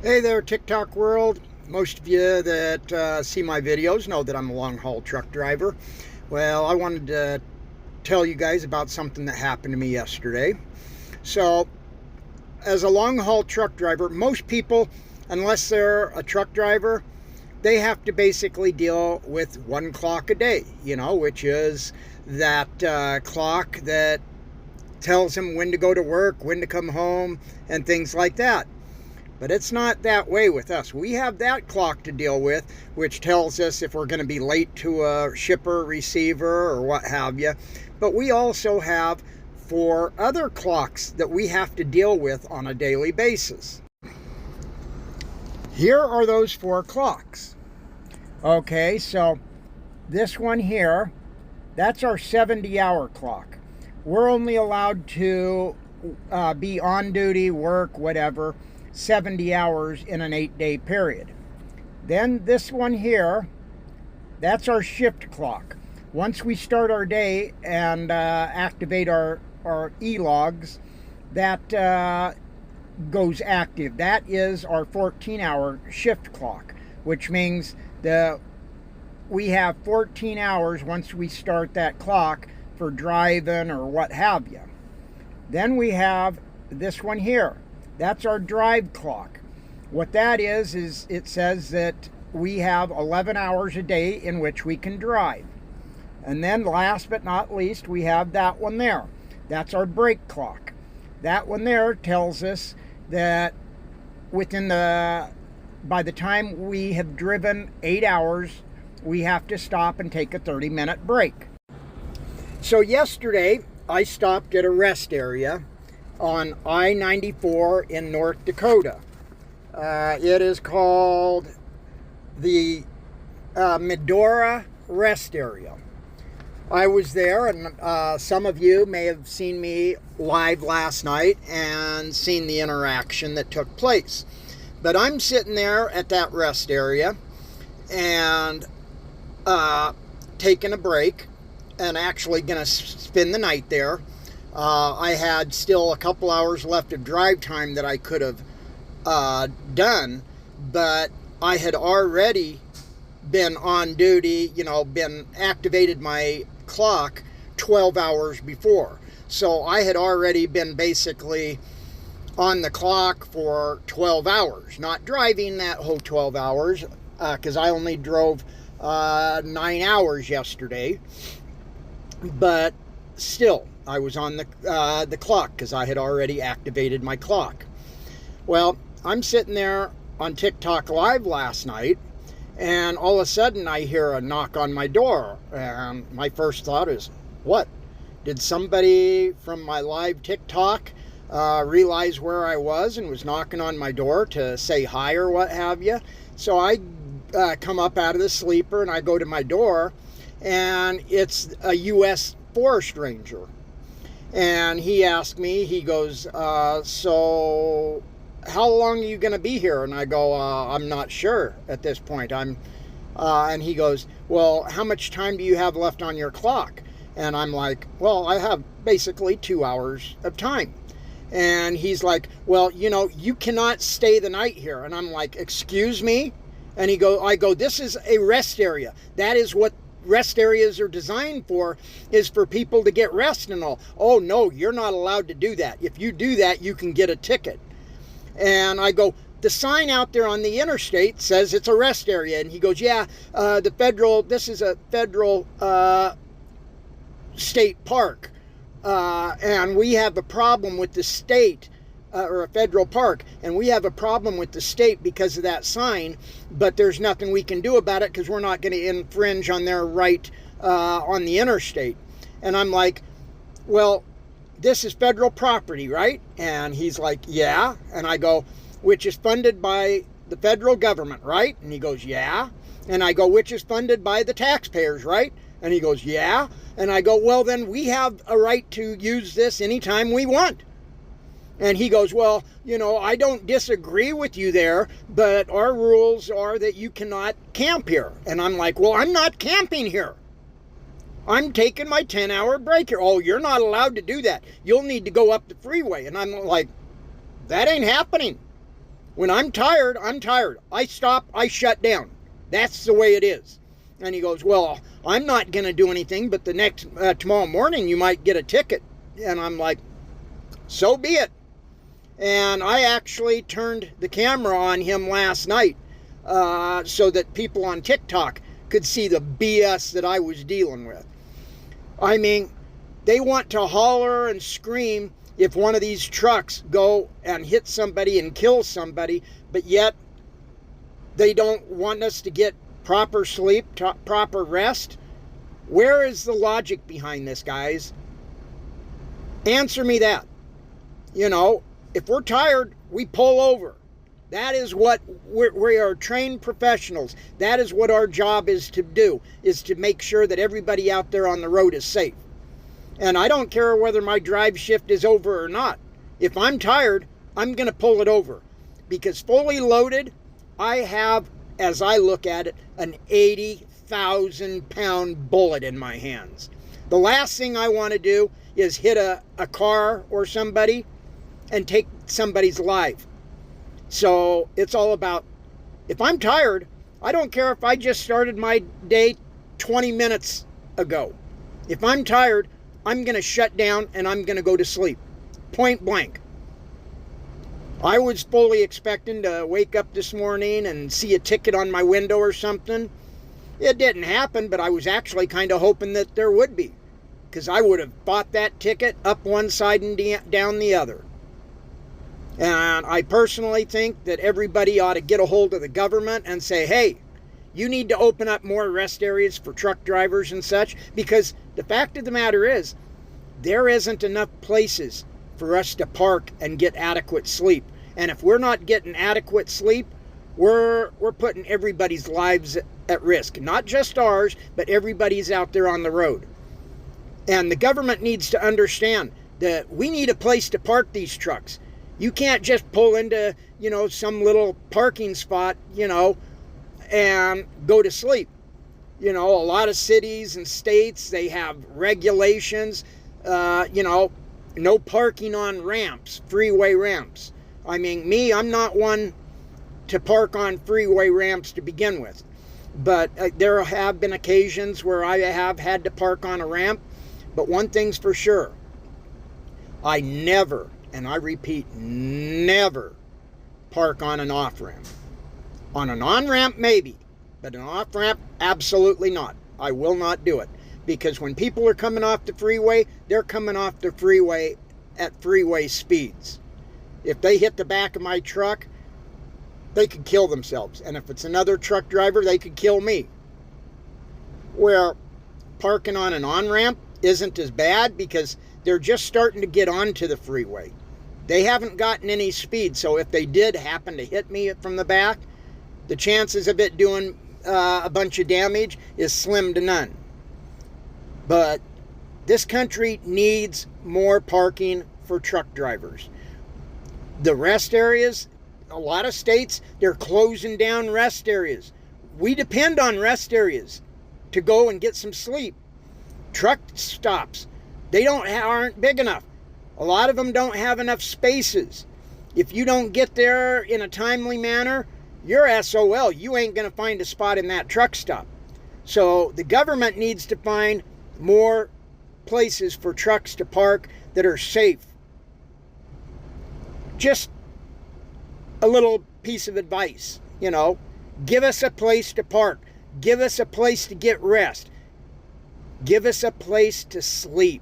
Hey there, TikTok world. Most of you that see my videos know that I'm a long-haul truck driver. Well, I wanted to tell you guys about something that happened to me yesterday. So, as a long-haul truck driver, most people, unless they're a truck driver, they have to basically deal with one clock a day, which is that clock that tells them when to go to work, when to come home, and things like that. But it's not that way with us. We have that clock to deal with, which tells us if we're going to be late to a shipper, receiver, or what have you. But we also have 4 other clocks that we have to deal with on a daily basis. Here are those 4 clocks. Okay, so this one here, that's our 70-hour clock. We're only allowed to be on duty, work, whatever, 70 hours in an 8-day period. Then this one here, that's our shift clock. Once we start our day and activate our e-logs, that goes active. That is our 14-hour shift clock, which means we have 14 hours once we start that clock for driving or what have you. Then we have this one here. That's our drive clock. What that is it says that we have 11 hours a day in which we can drive. And then last but not least, we have that one there. That's our brake clock. That one there tells us that by the time we have driven 8 hours, we have to stop and take a 30-minute break. So yesterday, I stopped at a rest area on I-94 in North Dakota. It is called the Medora Rest Area. I was there, and some of you may have seen me live last night and seen the interaction that took place. But I'm sitting there at that rest area and taking a break and actually going to spend the night there. I had still a couple hours left of drive time that I could have done, but I had already been on duty, been activated my clock 12 hours before. So I had already been basically on the clock for 12 hours, not driving that whole 12 hours, because I only drove 9 hours yesterday, but still, I was on the clock because I had already activated my clock. Well, I'm sitting there on TikTok Live last night, and all of a sudden I hear a knock on my door. And my first thought is, what? Did somebody from my live TikTok realize where I was and was knocking on my door to say hi or what have you? So I come up out of the sleeper and I go to my door, and it's a U.S. Forest Ranger. And he asked me, he goes, so how long are you going to be here? And I go, I'm not sure at this point. And he goes, well, how much time do you have left on your clock? And I'm like, well, I have basically 2 hours of time. And he's like, well, you cannot stay the night here. And I'm like, excuse me? And I go, this is a rest area. That is what rest areas are designed for, is for people to get rest and all. Oh no, you're not allowed to do that. If you do that, you can get a ticket. And I go, the sign out there on the interstate says it's a rest area. And he goes, yeah, this is a federal state park. And we have a problem with the state, or a federal park, and we have a problem with the state because of that sign, but there's nothing we can do about it because we're not going to infringe on their right on the interstate. And I'm like, well, this is federal property, right? And he's like, yeah. And I go, which is funded by the federal government, right? And he goes, yeah. And I go, which is funded by the taxpayers, right? And he goes, yeah. And I go, well, then we have a right to use this anytime we want. And he goes, well, I don't disagree with you there, but our rules are that you cannot camp here. And I'm like, well, I'm not camping here. I'm taking my 10-hour break here. Oh, you're not allowed to do that. You'll need to go up the freeway. And I'm like, that ain't happening. When I'm tired, I'm tired. I stop, I shut down. That's the way it is. And he goes, well, I'm not going to do anything, but the next, tomorrow morning you might get a ticket. And I'm like, so be it. And I actually turned the camera on him last night so that people on TikTok could see the BS that I was dealing with. I mean, they want to holler and scream if one of these trucks go and hit somebody and kill somebody, but yet they don't want us to get proper sleep, proper rest. Where is the logic behind this, guys? Answer me that. You know, if we're tired, we pull over. That is what we are trained professionals. That is what our job is to do, is to make sure that everybody out there on the road is safe. And I don't care whether my drive shift is over or not. If I'm tired, I'm going to pull it over. Because fully loaded, I have, as I look at it, an 80,000-pound bullet in my hands. The last thing I want to do is hit a car or somebody and take somebody's life. So it's all about, if I'm tired, I don't care if I just started my day 20 minutes ago. If I'm tired, I'm going to shut down and I'm going to go to sleep. Point blank. I was fully expecting to wake up this morning and see a ticket on my window or something. It didn't happen, but I was actually kind of hoping that there would be, because I would have bought that ticket up one side and down the other. And I personally think that everybody ought to get a hold of the government and say, hey, you need to open up more rest areas for truck drivers and such, because the fact of the matter is, there isn't enough places for us to park and get adequate sleep. And if we're not getting adequate sleep, we're putting everybody's lives at risk. Not just ours, but everybody's out there on the road. And the government needs to understand that we need a place to park these trucks. You can't just pull into, some little parking spot, and go to sleep. A lot of cities and states, they have regulations, no parking on ramps, freeway ramps. I mean, I'm not one to park on freeway ramps to begin with. But there have been occasions where I have had to park on a ramp. But one thing's for sure, I never, and I repeat, never park on an off-ramp. On an on-ramp, maybe, but an off-ramp, absolutely not. I will not do it. Because when people are coming off the freeway, they're coming off the freeway at freeway speeds. If they hit the back of my truck, they could kill themselves. And if it's another truck driver, they could kill me. Where parking on an on-ramp isn't as bad because they're just starting to get onto the freeway. They haven't gotten any speed, so if they did happen to hit me from the back, the chances of it doing a bunch of damage is slim to none. But this country needs more parking for truck drivers. The rest areas, a lot of states, they're closing down rest areas. We depend on rest areas to go and get some sleep. Truck stops, they aren't big enough. A lot of them don't have enough spaces. If you don't get there in a timely manner, you're SOL. You ain't going to find a spot in that truck stop. So the government needs to find more places for trucks to park that are safe. Just a little piece of advice, give us a place to park. Give us a place to get rest. Give us a place to sleep.